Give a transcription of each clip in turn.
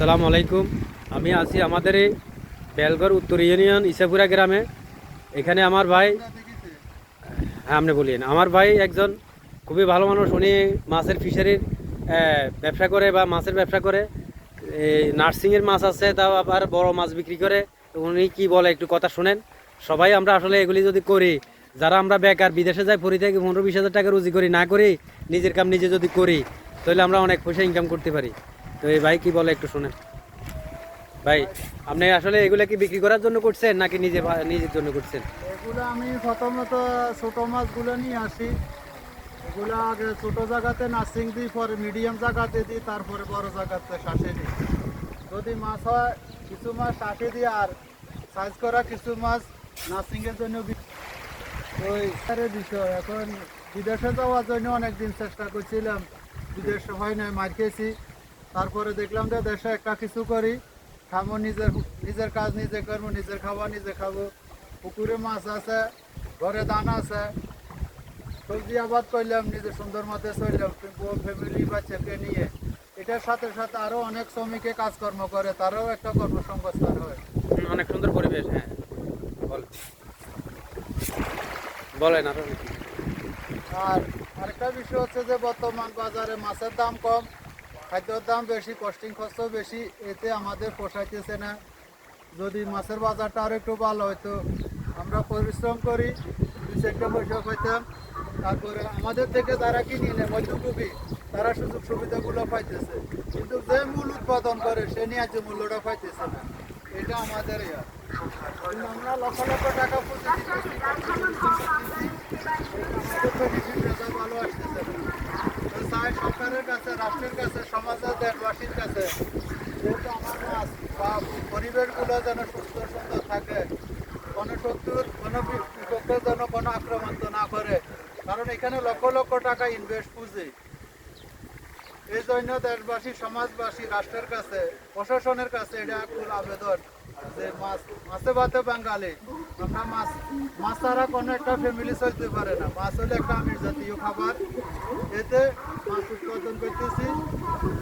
আসসালামু আলাইকুম। আমি আছি আমাদের এই বেলগড় উত্তর ইউনিয়ন ইসাপুরা গ্রামে। এখানে আমার ভাই, হ্যাঁ আপনি বলিয়েন, আমার ভাই একজন খুবই ভালো মানুষ। উনি মাছের ফিশারির ব্যবসা করে বা মাছের ব্যবসা করে। এই নার্সিংয়ের মাছ আছে, তাও আবার বড় মাছ বিক্রি করে। তো উনি কি বলে একটু কথা শুনেন। সবাই আমরা আসলে এগুলি যদি করি, যারা আমরা বেকার বিদেশে যাই, পরি থেকে 15-20 হাজার টাকা রুজি করি না করি, নিজের কাম নিজে যদি করি, তাহলে আমরা অনেক পয়সা ইনকাম করতে পারি। তো এই ভাই কি বলে একটু শুনেন। ভাই, আপনি আসলে এগুলা কি বিক্রি করার জন্য করছেন নাকি নিজের জন্য করছেন? এগুলো আমি প্রথমত ছোট মাছগুলো নিয়ে আসি। এগুলো আগে ছোট জায়গাতে নার্সিং দিই, পরে মিডিয়াম জায়গাতে দিই, তারপরে বড় জায়গাতে শ্বাসে দিই। যদি মাছ হয় কিছু মাছ শ্বাসে দিই, আর সাইজ করা কিছু মাছ নার্সিংয়ের জন্য ওই বিষয়। এখন বিদেশে যাওয়ার জন্য অনেকদিন চেষ্টা করছিলাম, বিদেশ হয় না, মার খেয়েছি। তারপরে দেখলাম যে দেশে একটা কিছু করি, খাবো, নিজের নিজের কাজ নিজে করবো, নিজের খাবার নিজে খাবো। পুকুরে মাছ আছে, ঘরে ধান আছে, সবজি আবাদ করলাম, নিজে সুন্দর মতো চললাম ফ্যামিলি বা ছেলে নিয়ে। এটার সাথে সাথে আরো অনেক শ্রমিকে কাজকর্ম করে, তারাও একটা কর্মসংস্থান হয়। অনেক সুন্দর পরিবেশ। হ্যাঁ, বলেন আরো। আর আরেকটা বিষয় হচ্ছে যে বর্তমান বাজারে মাছের দাম কম, খাদ্যের দাম বেশি, কস্টিং খরচও বেশি, এতে আমাদের পোষাইতেছে না। যদি মাছের বাজারটা আরো একটু ভালো হতো, আমরা পরিশ্রম করি, 2-4টা পয়সা পাইতাম। তারপরে আমাদের থেকে যারা কিনে নেয় মধ্যভোগী, তারা সুযোগ সুবিধাগুলো পাইতেছে, কিন্তু যে মূল উৎপাদন করে সে ন্যায্য মূল্যটা পাইতেছে না। এটা আমাদের কিন্তু আমরা লক্ষ লক্ষ টাকা পুঁজি দিতেছি, পরিশ্রম করতেছি, আমাদের বেনিফিট রেজাল্ট ভালো আসতেছে না। তো চাই সরকারের কাছে, রাষ্ট্রের কাছে, সমাজের দেশবাসীর কাছে, যেহেতু আমার মাছ বা পরিবেশগুলো যেন সুস্থ সুন্দর থাকে, কোনো শত্রুর কোনো বিপক্ষে যেন কোনো আক্রমণ না করে, কারণ এখানে লক্ষ লক্ষ টাকা ইনভেস্ট পুঁজি। এই জন্য দেশবাসী, সমাজবাসী, রাষ্ট্রের কাছে, প্রশাসনের কাছে এটা খুব আবেদন যে মাছে ভাতে বাঙালি, আমরা মাছ ছাড়া কোনো একটা ফ্যামিলি চলতে পারে না। মাছ হলে একটা আমিষ জাতীয় খাবার। এতে মাছ উৎপাদন করতেছি,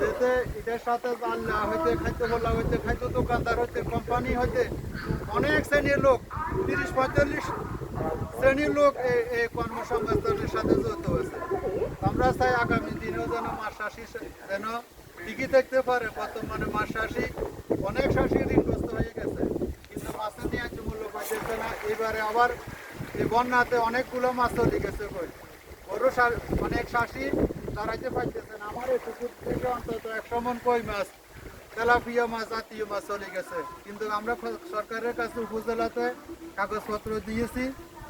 এতে এটার সাথে আল্লাহ হইতে, খাদ্য বলা হইতে, খাদ্য দোকানদার হইতে, কোম্পানি হইতে অনেক শ্রেণীর লোক, 30-45 শ্রেণীর লোক এই কর্মসংস্থানের সাথে জড়িত হয়েছে। আমরা চাই আগামী দিনেও যেন মাছ চাষি যেন টিকে থাকতে পারে। বর্তমানে মাছ চাষি, অনেক চাষি ঋণগ্রস্ত হয়ে গেছে, কিন্তু মাছের ন্যায্য মূল্য পাইতেছে না। এবারে আবার এই বন্যাতে অনেকগুলো মাছ চলে গেছে, বড় অনেক চাষি দাঁড়াইতে পারতেছে না। আমার এই পুকুর থেকে অন্তত 100 মণ কই মাছ, তেলাপিয়া মাছ, জাতীয় মাছ চলে গেছে। কিন্তু আমরা সরকারের কাছে উপজেলাতে কাগজপত্র দিয়েছি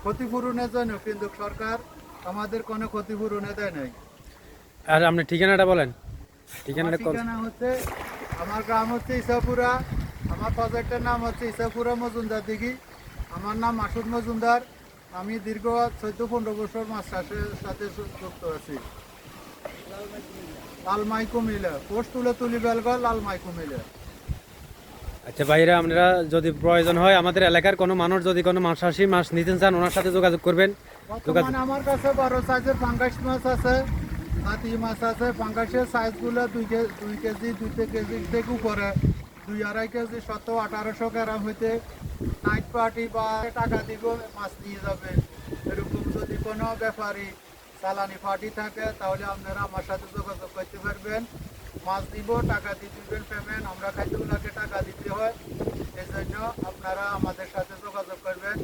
ক্ষতিপূরণের জন্য, কিন্তু সরকার আমাদের কোনো ক্ষতিপূরণে দেয় নাই। আর আপনি ঠিকানাটা বলেন। ঠিকানাটা ঠিকানা হচ্ছে, আমার গ্রাম হচ্ছে ইসাপুরা, আমার প্রজেক্টের নাম হচ্ছে ইসাপুরা মজুমদার দিঘি। আমার নাম মাসুদ মজুমদার। আমি দীর্ঘ 14-15 বছর মাছ চাষের সাথে যুক্ত আছি। লালমাই কুমিল্লা, পোস্ট তুলি বেলগড়, লালমাই কুমিল্লা। আচ্ছা ভাইরা, আপনারা যদি প্রয়োজন হয়, আমাদের এলাকার কোনো মানুষ যদি কোনো মাছাশি মাছ নিতে চান, ওনার সাথে যোগাযোগ করবেন। বর্তমানে আমার কাছে 12 সাইজের পাঙ্গাস মাছ আছে, জাতীয় মাছ আছে। পাঙ্গাসের সাইজগুলো 2 কেজি, 2 কেজি থেকে উপরে, 2-2.5 কেজি, 1700-1800 গ্রাম হইতে নাইট পার্টি বা টাকা দিব মাছ নিয়ে যাবে। এরকম যদি কোনো ব্যাপারী চালানি পার্টি থাকে, তাহলে আপনারা আমার সাথে যোগাযোগ করতে পারবেন। মাছ দিব, টাকা দিয়ে দিবেন পেমেন্ট, আমরা খাদ্যগুলোকে টাকা দিতে হয়। এই জন্য আপনারা আমাদের সাথে যোগাযোগ করবেন।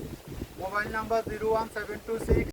Mobile number 01726